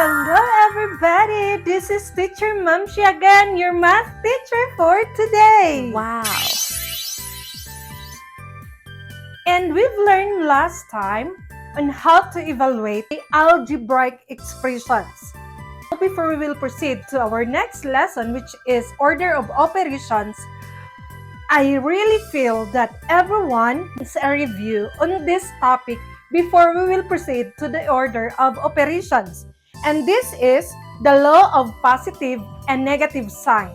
Hello everybody! This is Teacher Mamshi again, your math teacher for today. Wow! And we've learned last time on how to evaluate the algebraic expressions. Before we will proceed to our next lesson, which is order of operations, I really feel that everyone needs a review on this topic before we will proceed to the order of operations. And this is the law of positive and negative sign.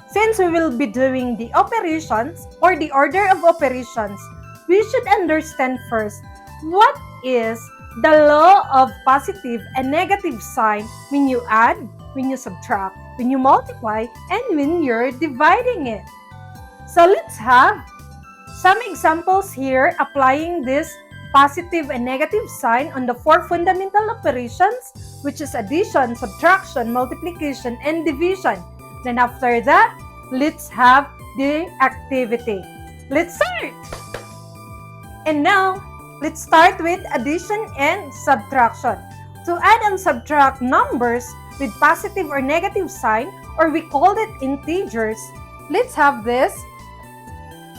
Since we will be doing the operations or the order of operations, we should understand first what is the law of positive and negative sign when you add, when you subtract, when you multiply, and when you're dividing it. So let's have some examples here applying this positive and negative sign on the four fundamental operations, which is addition, subtraction, multiplication, and division. Then after that, let's have the activity. Let's start! And now, let's start with addition and subtraction. To add and subtract numbers with positive or negative sign, or we call it integers, let's have this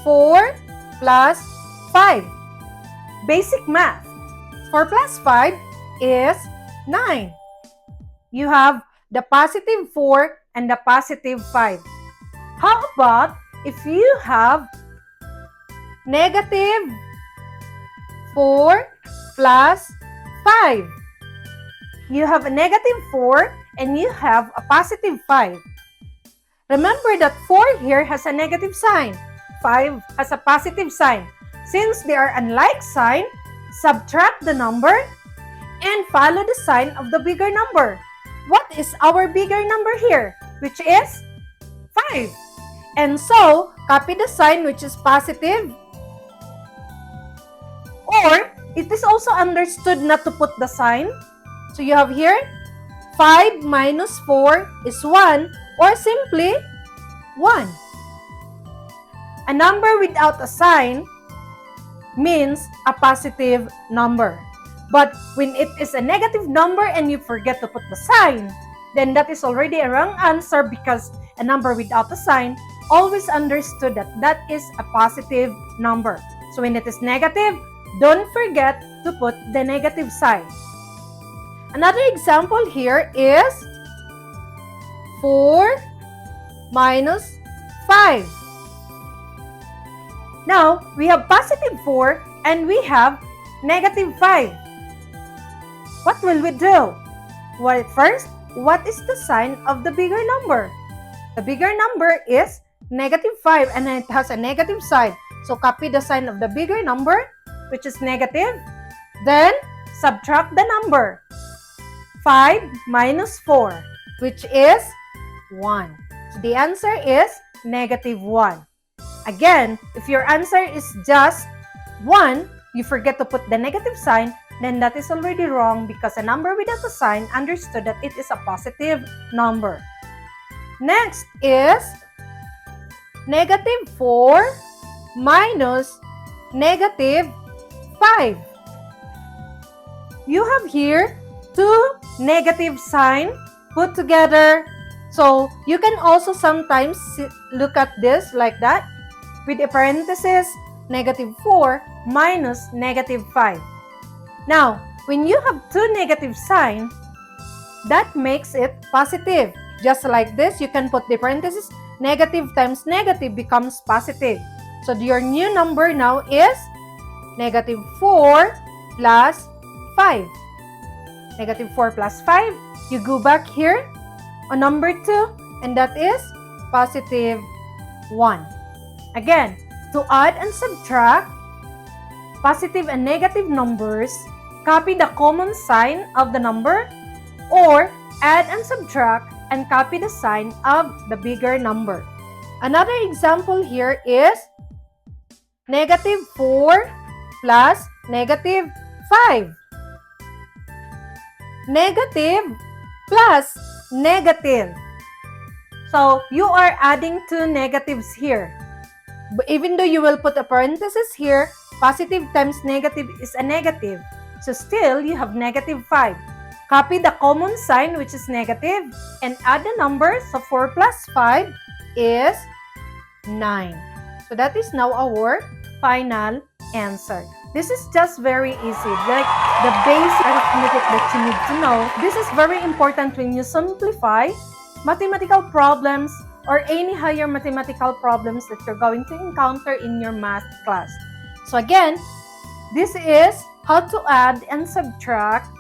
4 plus 5. Basic math. 4 plus 5 is 9. You have the positive 4 and the positive 5. How about if you have negative 4 plus 5? You have a negative 4 and you have a positive 5. Remember that 4 here has a negative sign. 5 has a positive sign. Since they are unlike sign, subtract the number and follow the sign of the bigger number. What is our bigger number here? Which is 5. And so, copy the sign which is positive. Or, it is also understood not to put the sign. So you have here, 5 minus 4 is 1, or simply 1. A number without a sign means a positive number. But when it is a negative number and you forget to put the sign, then that is already a wrong answer because a number without a sign always understood that that is a positive number. So when it is negative, don't forget to put the negative sign. Another example here is 4 minus 5. Now, we have positive 4 and we have negative 5. What will we do? Well, first, what is the sign of the bigger number? The bigger number is negative 5 and it has a negative sign. So, copy the sign of the bigger number, which is negative. Then, subtract the number. 5 minus 4, which is 1. So, the answer is negative 1. Again, if your answer is just 1, you forget to put the negative sign, then that is already wrong because a number without a sign understood that it is a positive number. Next is negative 4 minus negative 5. You have here two negative signs put together. So, you can also sometimes look at this like that. With a parenthesis, negative 4 minus negative 5. Now, when you have two negative signs, that makes it positive. Just like this, you can put the parenthesis, negative times negative becomes positive. So, your new number now is negative 4 plus 5. Negative 4 plus 5, you go back here on number 2, and that is positive 1. Again, to add and subtract positive and negative numbers, copy the common sign of the number or add and subtract and copy the sign of the bigger number. Another example here is negative 4 plus negative 5. Negative plus negative. So, you are adding two negatives here. Even though you will put a parenthesis here, positive times negative is a negative. So still, you have negative 5. Copy the common sign, which is negative, and add the number. So 4 plus 5 is 9. So that is now our final answer. This is just very easy, like the basic arithmetic that you need to know. This is very important when you simplify mathematical problems or any higher mathematical problems that you're going to encounter in your math class. So again, this is how to add and subtract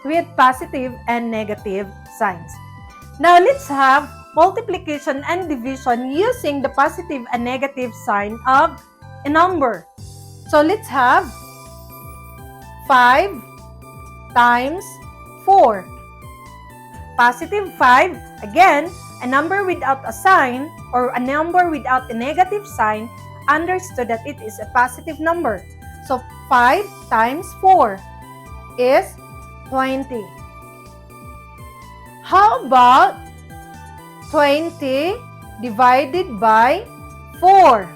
with positive and negative signs. Now, let's have multiplication and division using the positive and negative sign of a number. So, let's have 5 times 4. Positive 5, again, a number without a sign or a number without a negative sign, understood that it is a positive number. So, 5 times 4 is 20. How about 20 divided by 4?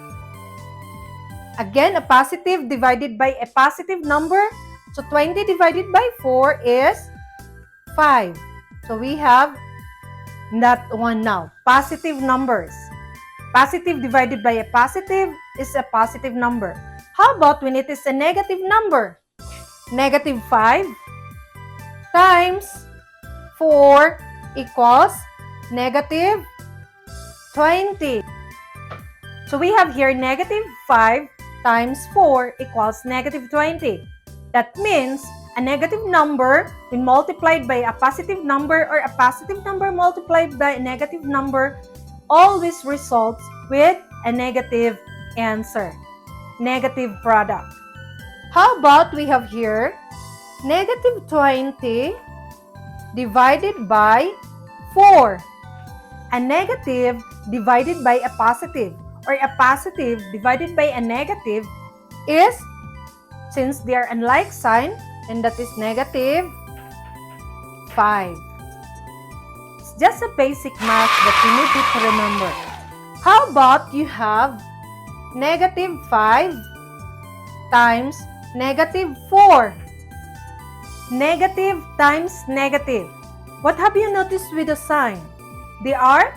Again, a positive divided by a positive number. So 20 divided by 4 is 5. So we have that one now. Positive numbers. Positive divided by a positive is a positive number. How about when it is a negative number? Negative 5 times 4 equals negative 20. So we have here negative 5 times 4 equals negative 20. That means a negative number when multiplied by a positive number or a positive number multiplied by a negative number always results with a negative answer, negative product. How about we have here negative 20 divided by 4. A negative divided by a positive or a positive divided by a negative is, since they are unlike sign, and that is negative 5. It's just a basic math that you need to remember. How about you have negative 5 times negative 4? Negative times negative. What have you noticed with the sign? They are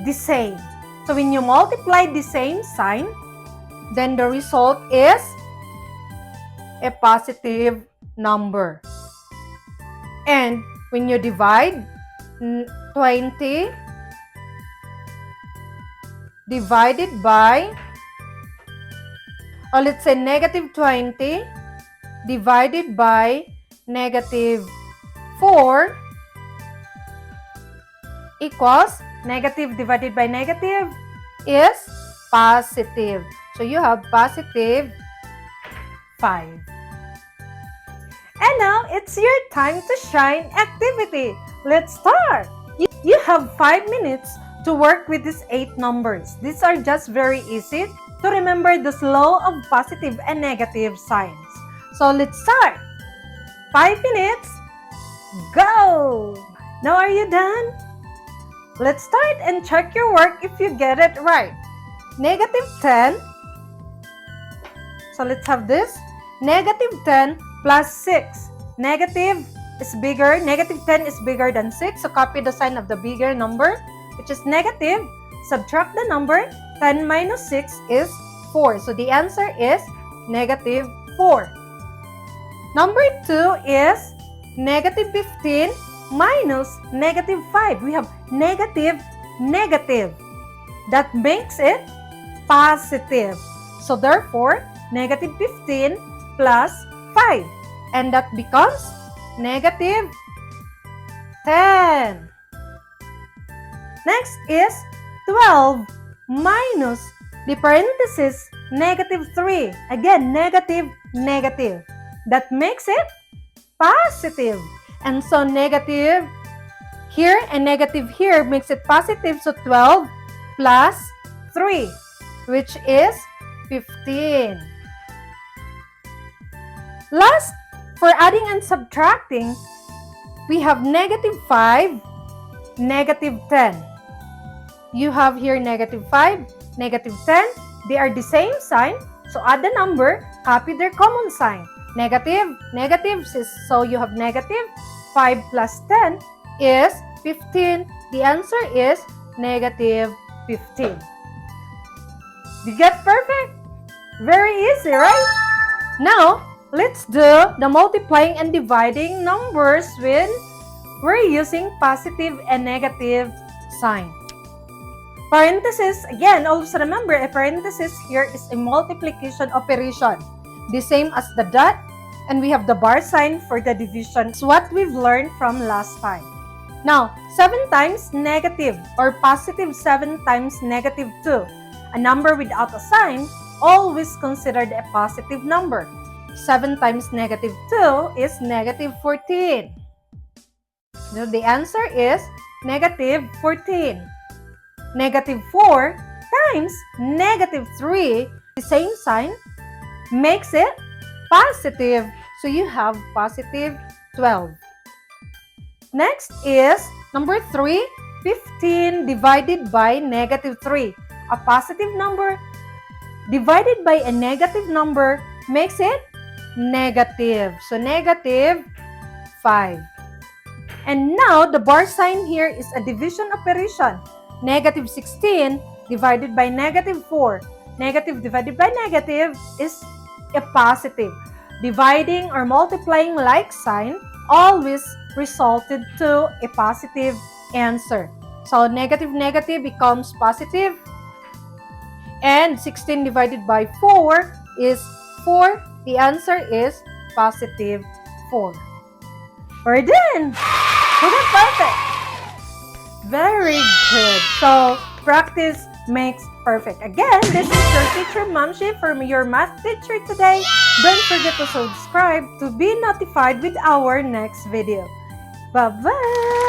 the same. So when you multiply the same sign, then the result is a positive number. And when you divide 20 divided by, or let's say negative 20 divided by negative 4 equals negative divided by negative is positive. So you have positive 5. And now it's your time to shine activity. Let's start. You have 5 minutes to work with these 8 numbers. These are just very easy to remember the law of positive and negative signs. So let's start. 5 minutes. Go! Now are you done? Let's start and check your work if you get it right. Negative 10. So let's have this. Negative 10 plus 6. Negative is bigger. Negative 10 is bigger than 6. So copy the sign of the bigger number, which is negative. Subtract the number. 10 minus 6 is 4. So the answer is negative 4. Number 2 is negative 15 minus negative 5. We have negative, negative. That makes it positive. So therefore, negative 15 plus 5. And that becomes negative 10. Next is 12 minus the parenthesis negative 3. Again, negative, negative. That makes it positive. And so negative here and negative here makes it positive. So 12 plus 3, which is 15. Last, for adding and subtracting, we have negative 5, negative 10. You have here negative 5, negative 10. They are the same sign. So add the number, copy their common sign. Negative, negative, so you have negative. 5 plus 10 is 15. The answer is negative 15. You get perfect? Very easy, right? Now, let's do the multiplying and dividing numbers when we're using positive and negative sign. Parenthesis, again, always remember, a parenthesis here is a multiplication operation. The same as the dot, and we have the bar sign for the division. It's what we've learned from last time. Now, 7 times negative or positive 7 times negative 2. A number without a sign, always considered a positive number. 7 times negative 2 is negative 14. So the answer is negative 14. Negative 4 times negative 3, the same sign, makes it positive. So you have positive 12. Next is number 3, 15 divided by negative 3. A positive number divided by a negative number makes it negative. So negative 5. And now the bar sign here is a division operation. Negative 16 divided by negative 4. Negative divided by negative is a positive. Dividing or multiplying like sign always resulted to a positive answer. So negative negative becomes positive. And 16 divided by 4 is 4. The answer is positive 4. We're done! We got perfect! Very good. So, practice makes perfect. Again, this is your teacher, Mamshi, from your math teacher today. Don't forget to subscribe to be notified with our next video. Bye-bye!